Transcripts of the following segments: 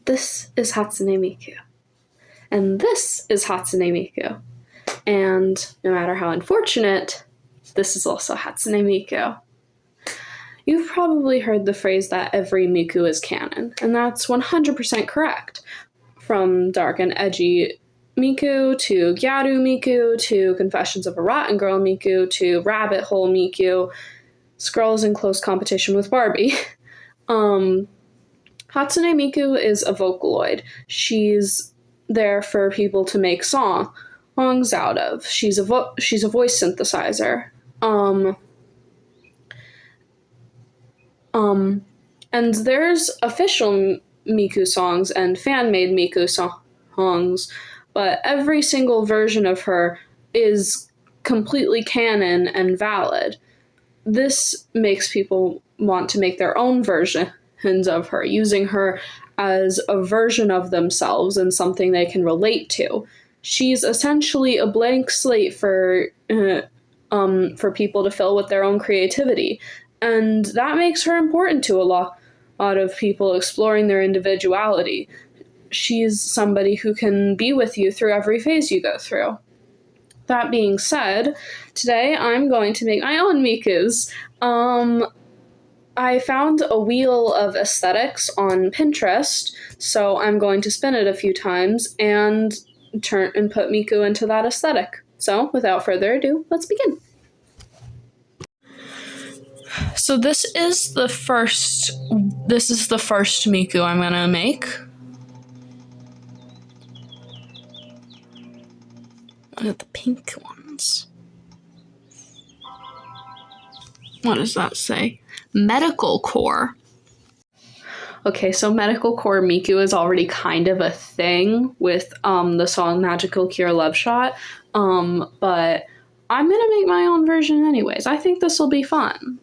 This is Hatsune Miku. And this is Hatsune Miku. And no matter how unfortunate, this is also Hatsune Miku. You've probably heard the phrase that every Miku is canon, and that's 100% correct. From dark and edgy Miku, to Gyaru Miku, to Confessions of a Rotten Girl Miku, to Rabbit Hole Miku, Skrulls in close competition with Barbie. Hatsune Miku is a Vocaloid. She's there for people to make songs out of. She's a voice synthesizer. And there's official Miku songs and fan-made Miku songs, but every single version of her is completely canon and valid. This makes people want to make their own versions of her, using her as a version of themselves and something they can relate to. She's essentially a blank slate for people to fill with their own creativity, and that makes her important to a lot of people exploring their individuality. She's somebody who can be with you through every phase you go through. That being said, today I'm going to make my own Mikus. I found a wheel of aesthetics on Pinterest, so I'm going to spin it a few times and put Miku into that aesthetic. So, without further ado, let's begin. So this is the first Miku I'm gonna make. Look at the pink ones. What does that say? Medical core. Okay, so medical core Miku is already kind of a thing with the song Magical Cure Love Shot, but I'm gonna make my own version anyways. I think this will be fun.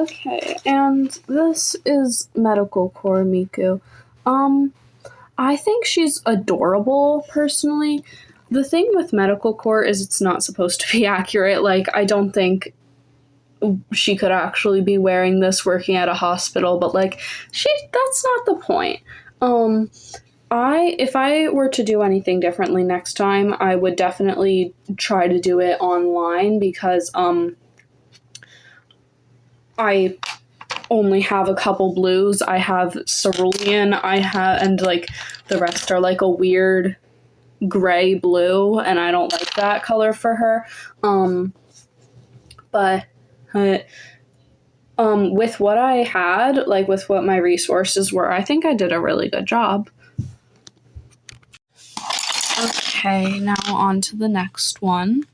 Okay, and this is medical core Miku. I think she's adorable, personally. The thing with medical core is it's not supposed to be accurate. Like, I don't think she could actually be wearing this working at a hospital, but like, that's not the point. If I were to do anything differently next time, I would definitely try to do it online because I only have a couple blues. I have cerulean, and like the rest are like a weird gray blue, and I don't like that color for her. But with what I had, like with what my resources were, I think I did a really good job. Okay, now on to the next one.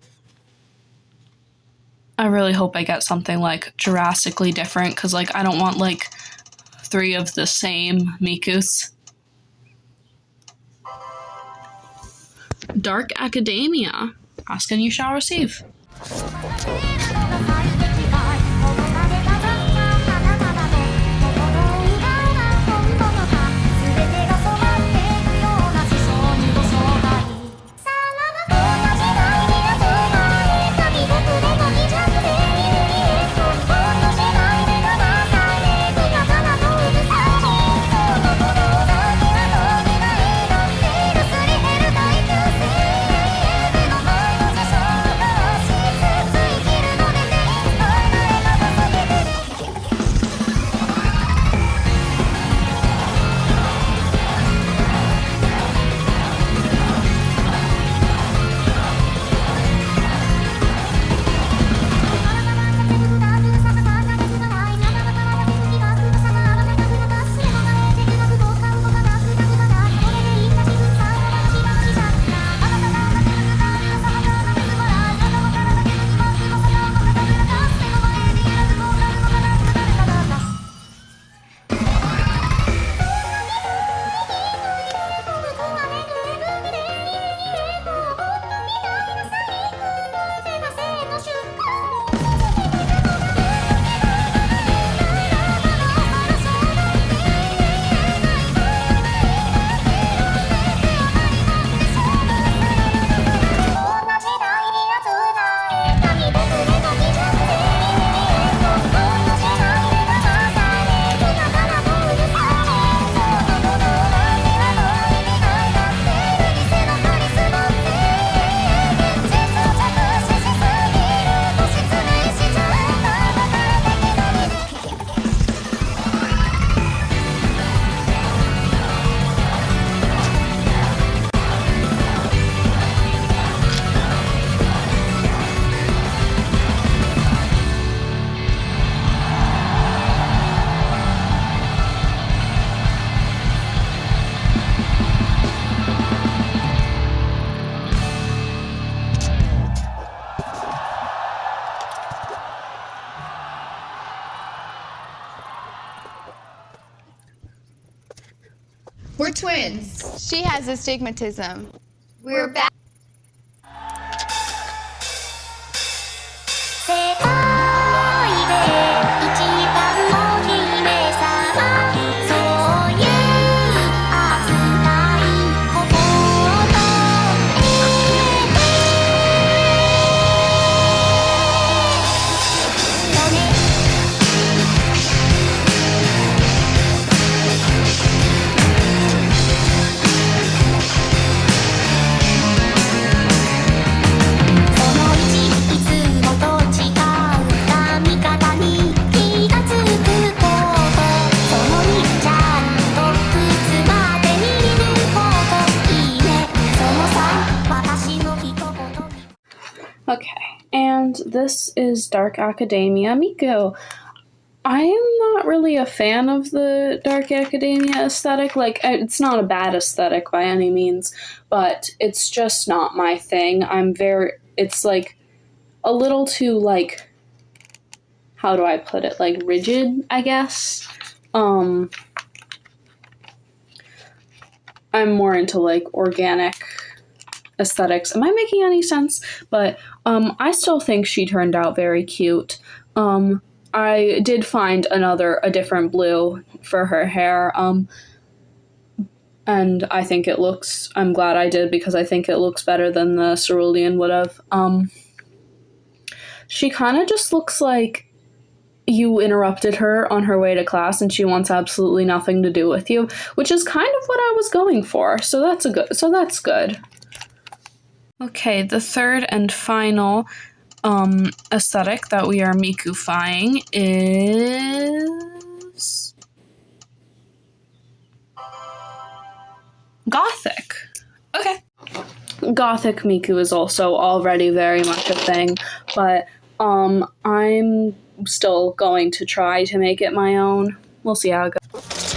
I really hope I get something like drastically different, because like I don't want like 3 of the same Mikus. Dark Academia. Ask and you shall receive. We're twins. She has astigmatism. We're back. Okay, and this is Dark Academia Miku. I am not really a fan of the Dark Academia aesthetic. Like, it's not a bad aesthetic by any means, but it's just not my thing. It's like a little too, like, how do I put it? Like, rigid, I guess. I'm more into, like, organic aesthetics. Am I making any sense? But I still think she turned out very cute. I did find a different blue for her hair. And I think I'm glad I did because I think it looks better than the cerulean would have. She kind of just looks like you interrupted her on her way to class and she wants absolutely nothing to do with you, which is kind of what I was going for. So that's good. Okay, the third and final aesthetic that we are Miku-fying is Gothic. Okay. Gothic Miku is also already very much a thing, but I'm still going to try to make it my own. We'll see how it goes.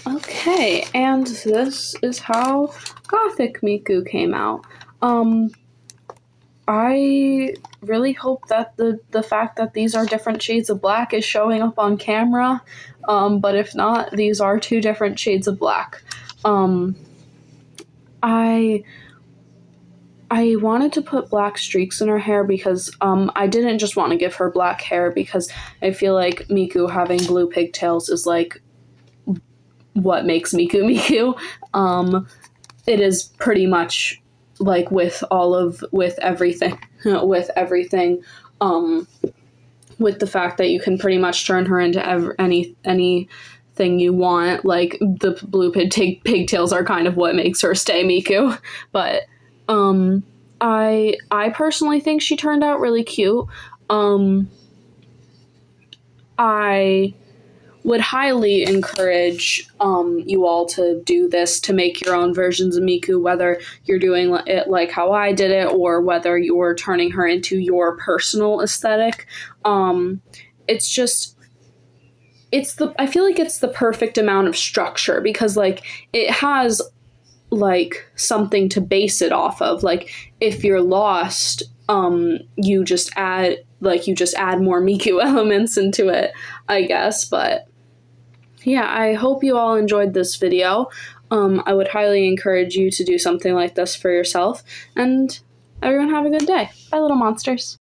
Okay, and this is how Gothic Miku came out. I really hope that the fact that these are different shades of black is showing up on camera. But if not, these are two different shades of black. I wanted to put black streaks in her hair because I didn't just want to give her black hair because I feel like Miku having blue pigtails is like what makes Miku Miku. It is pretty much like with everything with everything with the fact that you can pretty much turn her into anything you want. Like the blue pigtails are kind of what makes her stay Miku. But I personally think she turned out really cute. I would highly encourage you all to do this, to make your own versions of Miku, whether you're doing it like how I did it or whether you're turning her into your personal aesthetic. It's just, I feel like it's the perfect amount of structure because like it has like something to base it off of. Like if you're lost, you just add more Miku elements into it, I guess. But yeah, I hope you all enjoyed this video. I would highly encourage you to do something like this for yourself, and everyone have a good day. Bye, little monsters.